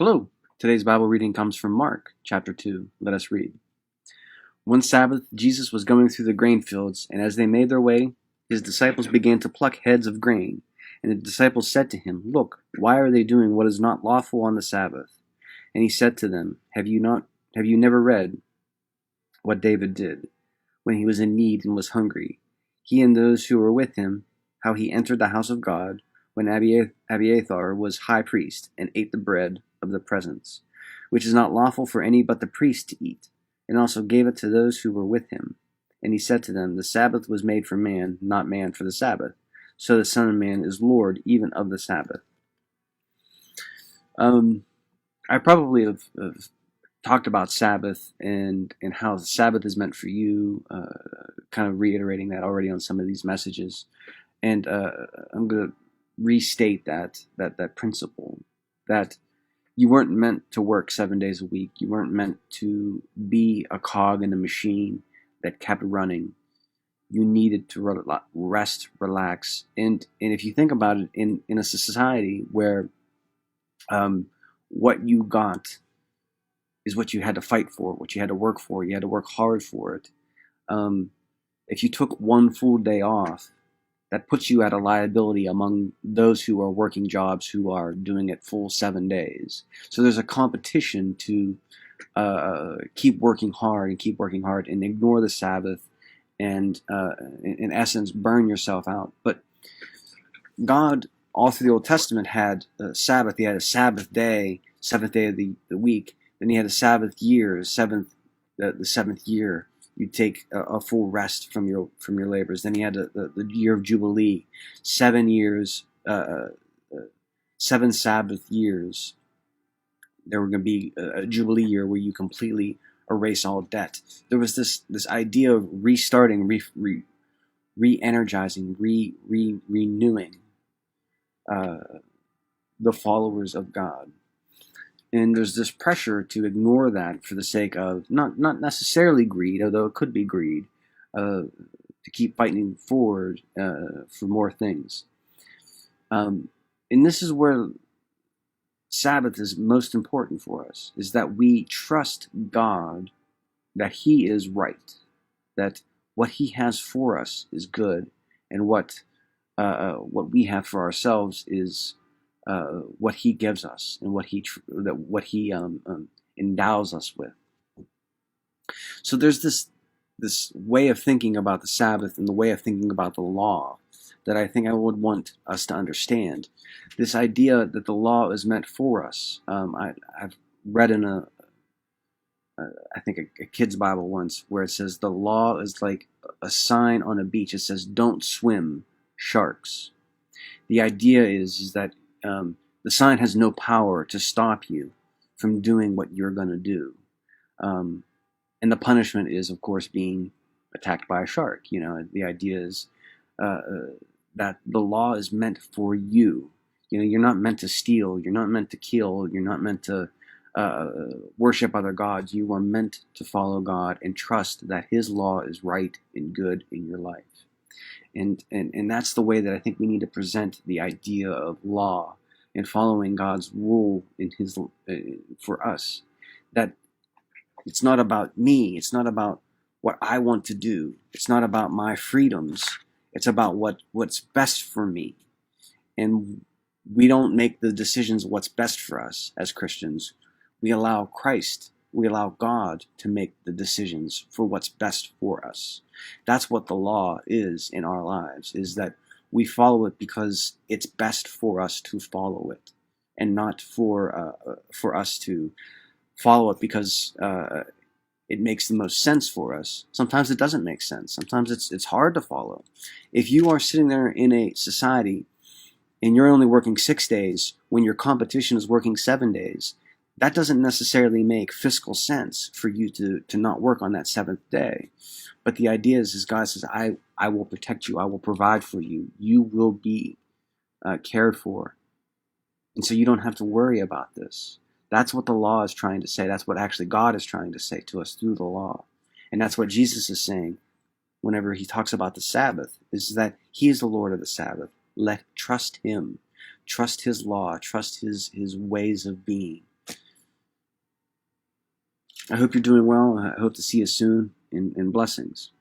Hello. Today's Bible reading comes from Mark, chapter 2. Let us read. One Sabbath, Jesus was going through the grain fields, and as they made their way, his disciples began to pluck heads of grain. And the disciples said to him, "Look, why are they doing what is not lawful on the Sabbath?" And he said to them, Have you never read what David did when he was in need and was hungry, he and those who were with him, how he entered the house of God when Abiathar was high priest, and ate the bread of the presence, which is not lawful for any but the priest to eat, and also gave it to those who were with him. And he said to them, The Sabbath was made for man, not man for the Sabbath. So the Son of Man is Lord even of the Sabbath. I probably have talked about Sabbath and how the Sabbath is meant for you, kind of reiterating that already on some of these messages. And I'm going to restate that principle, that you weren't meant to work 7 days a week. You weren't meant to be a cog in a machine that kept running. You needed to rest, relax. And if you think about it, in a society where what you got is what you had to fight for, what you had to work for, you had to work hard for it. If you took one full day off, that puts you at a liability among those who are working jobs who are doing it full 7 days. So there's a competition to keep working hard and ignore the Sabbath and, in essence, burn yourself out. But God, all through the Old Testament, had a Sabbath. He had a Sabbath day, seventh day of the week. Then he had a Sabbath year, the seventh year. You take a full rest from your labors. Then he had the year of Jubilee, 7 years, 7 Sabbath years. There were going to be a Jubilee year where you completely erase all debt. There was this idea of restarting, re-energizing, renewing the followers of God. And there's this pressure to ignore that for the sake of not necessarily greed, although it could be greed, to keep fighting forward for more things. And this is where Sabbath is most important for us, is that we trust God, that He is right, that what He has for us is good, and what we have for ourselves is what He gives us and what He endows us with. So there's this way of thinking about the Sabbath and the way of thinking about the law that I think I would want us to understand. This idea that the law is meant for us. I've read in I think a kid's Bible once where it says the law is like a sign on a beach. It says, "Don't swim, sharks." The idea is that the sign has no power to stop you from doing what you're going to do. And the punishment is, of course, being attacked by a shark. You know, the idea is that the law is meant for you. You know, you're not meant to steal. You're not meant to kill. You're not meant to worship other gods. You are meant to follow God and trust that His law is right and good in your life. And that's the way that I think we need to present the idea of law and following God's rule in His for us. That it's not about me. It's not about what I want to do. It's not about my freedoms. It's about what's best for me. And we don't make the decisions of what's best for us as Christians. We allow Christ, we allow God to make the decisions for what's best for us. That's what the law is in our lives, is that we follow it because it's best for us to follow it, and not for us to follow it because it makes the most sense for us. Sometimes it doesn't make sense. Sometimes it's hard to follow. If you are sitting there in a society and you're only working 6 days when your competition is working 7 days, that doesn't necessarily make fiscal sense for you to not work on that seventh day. But the idea is God says, I will protect you. I will provide for you. You will be cared for. And so you don't have to worry about this. That's what the law is trying to say. That's what actually God is trying to say to us through the law. And that's what Jesus is saying whenever He talks about the Sabbath, is that He is the Lord of the Sabbath. Trust Him. Trust His law. Trust His ways of being. I hope you're doing well. I hope to see you soon, and blessings.